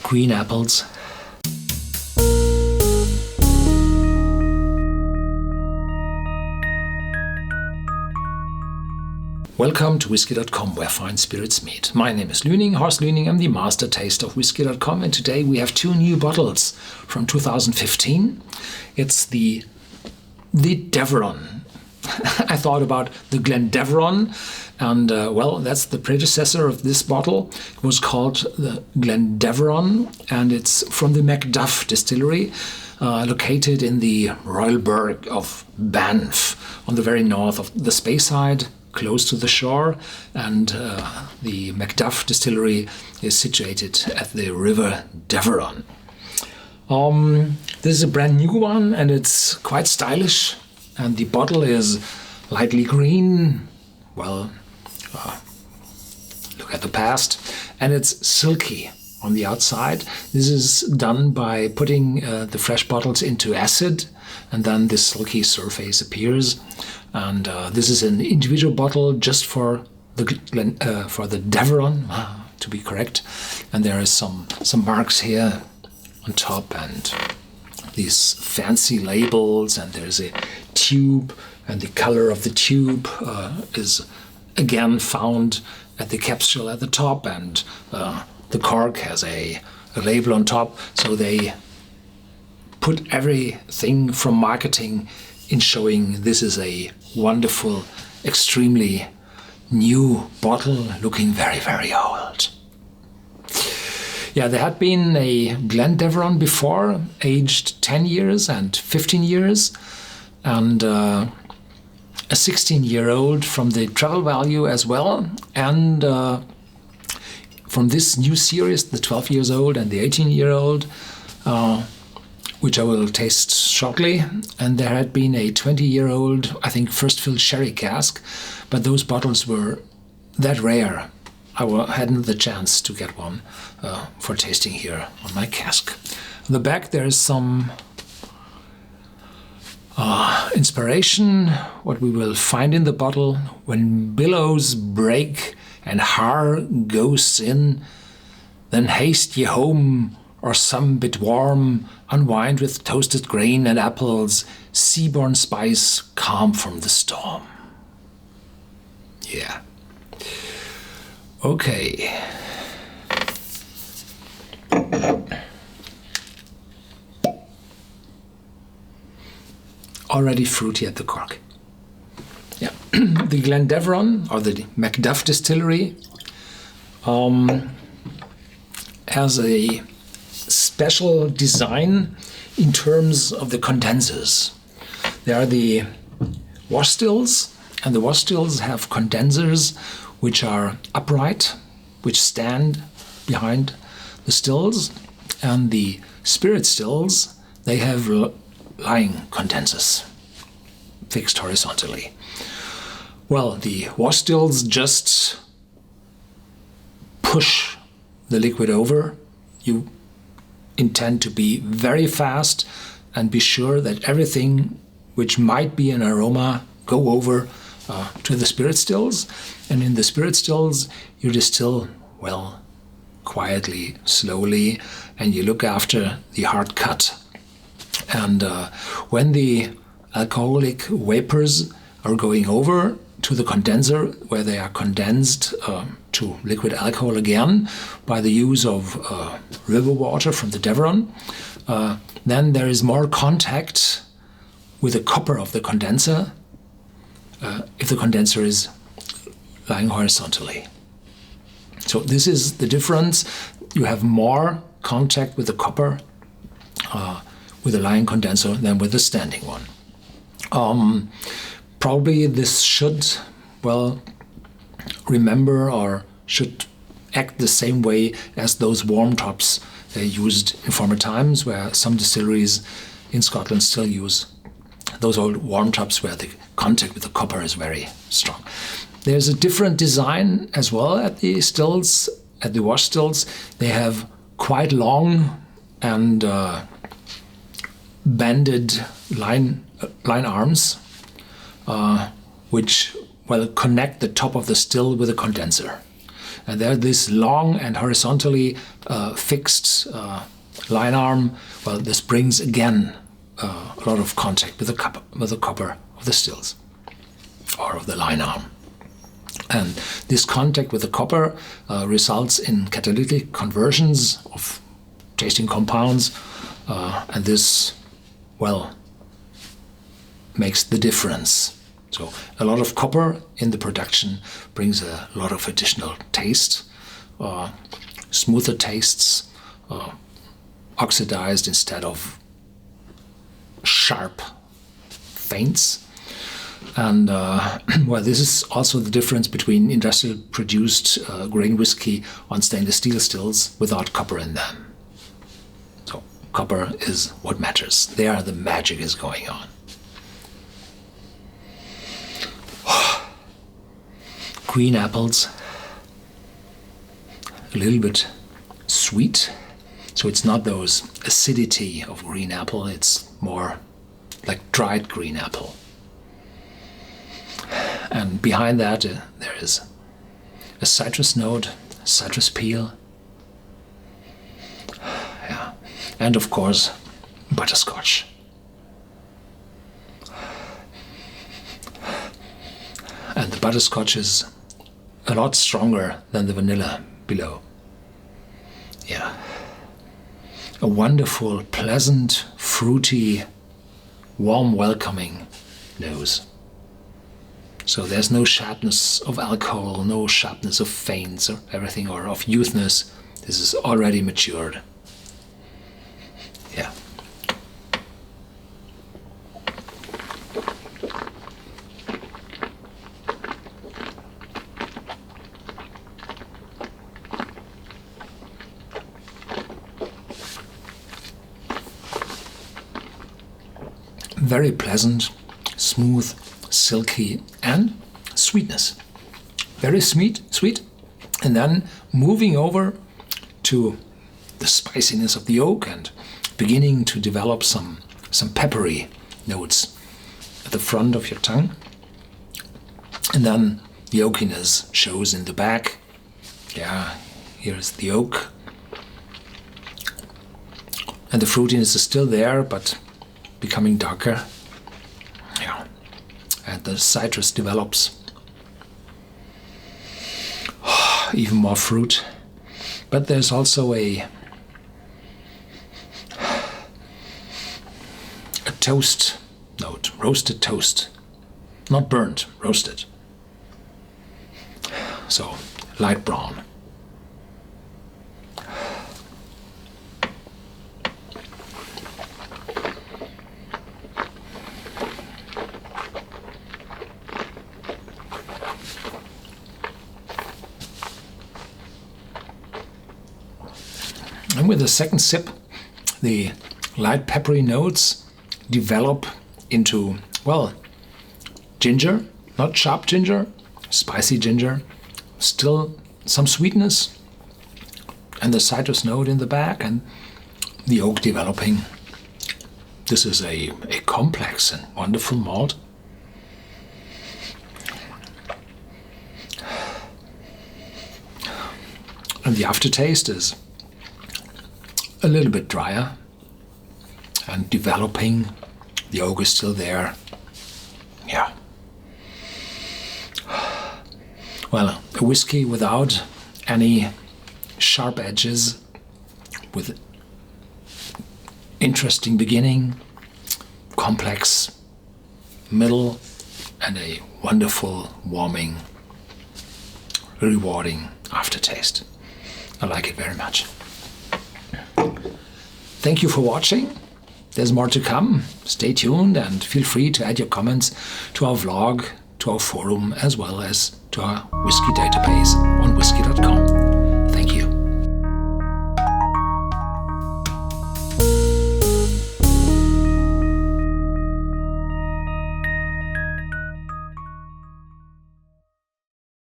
green apples. Welcome to Whisky.com, where fine spirits meet. My name is Lüning, Horst Lüning. I'm the master taster of Whisky.com, and today we have two new bottles from 2015. It's the Deveron. I thought about the Deveron, and well, that's the predecessor of this bottle. It was called the Deveron, and it's from the Macduff distillery, located in the Royal Burgh of Banff, on the very north of the Speyside, close to the shore, and the Macduff distillery is situated at the river Deveron. This is a brand new one, and it's quite stylish, and the bottle is lightly green. Well, look at the past, and it's silky on the outside. This is done by putting the fresh bottles into acid, and then this silky surface appears. And this is an individual bottle just for the Deveron, to be correct. And there is some marks here on top, and these fancy labels, and there's a tube, and the color of the tube is again found at the capsule at the top, and the cork has a label on top. So they put everything from marketing in showing this is a wonderful, extremely new bottle, looking very, very old. Yeah, there had been a Deveron before, aged 10 years and 15 years, and a 16-year-old from the Travel Value as well, and from this new series, the 12 years old and the 18-year-old, which I will taste shortly. And there had been a 20-year-old, I think, first fill sherry cask, but those bottles were that rare. I hadn't the chance to get one for tasting here on my cask. On the back there is some inspiration, what we will find in the bottle. When billows break and har goes in, then haste ye home, or some bit warm, unwind with toasted grain and apples, sea-born spice, calm from the storm. Yeah. Okay. Already fruity at the cork. Yeah. The Deveron, or the Macduff distillery, has a special design in terms of the condensers. There are the wash stills, and the wash stills have condensers which are upright, which stand behind the stills, and the spirit stills, they have lying condensers fixed horizontally. Well, the wash stills just push the liquid over. You intend to be very fast and be sure that everything which might be an aroma go over to the spirit stills. And in the spirit stills you distill, well, quietly, slowly, and you look after the hard cut. And when the alcoholic vapors are going over to the condenser, where they are condensed to liquid alcohol again by the use of river water from the Deveron, then there is more contact with the copper of the condenser if the condenser is lying horizontally. So this is the difference. You have more contact with the copper with a lying condenser than with the standing one. Probably this should, well, remember or should act the same way as those warm tops they used in former times, where some distilleries in Scotland still use those old warm tops where the contact with the copper is very strong. There's a different design as well at the stills, at the wash stills. They have quite long and banded line arms, which, well, connect the top of the still with a condenser. And there this long and horizontally fixed line arm, well, this brings again a lot of contact with the copper of the stills or of the line arm. And this contact with the copper results in catalytic conversions of tasting compounds, and this, well, makes the difference. So a lot of copper in the production brings a lot of additional taste, smoother tastes, oxidized instead of sharp feints. And well, this is also the difference between industrial produced grain whiskey on stainless steel stills without copper in them. So copper is what matters. There the magic is going on. Green apples, a little bit sweet. So it's not those acidity of green apple, it's more like dried green apple. And behind that there is a citrus note, citrus peel. Yeah. And of course, butterscotch. And the butterscotch is a lot stronger than the vanilla below. Yeah. A wonderful, pleasant, fruity, warm, welcoming nose. So there's no sharpness of alcohol, no sharpness of feints or everything, or of youthness. This is already matured. Yeah. Very pleasant, smooth, silky, and sweetness. Very sweet. And then moving over to the spiciness of the oak and beginning to develop some peppery notes at the front of your tongue. And then the oakiness shows in the back. Yeah, here's the oak. And the fruitiness is still there, but becoming darker. Yeah. And the citrus develops. Even more fruit. But there's also a toast note, roasted toast. Not burnt, roasted. So, light brown. And with the second sip, the light peppery notes develop into, well, ginger, not sharp ginger, spicy ginger, still some sweetness, and the citrus note in the back, and the oak developing. This is a complex and wonderful malt. And the aftertaste is a little bit drier and developing. The oak is still there. Yeah. Well, a whiskey without any sharp edges, with interesting beginning, complex middle, and a wonderful, warming, rewarding aftertaste. I like it very much. Thank you for watching. There's more to come. Stay tuned and feel free to add your comments to our vlog, to our forum, as well as to our whiskey database on Whisky.com.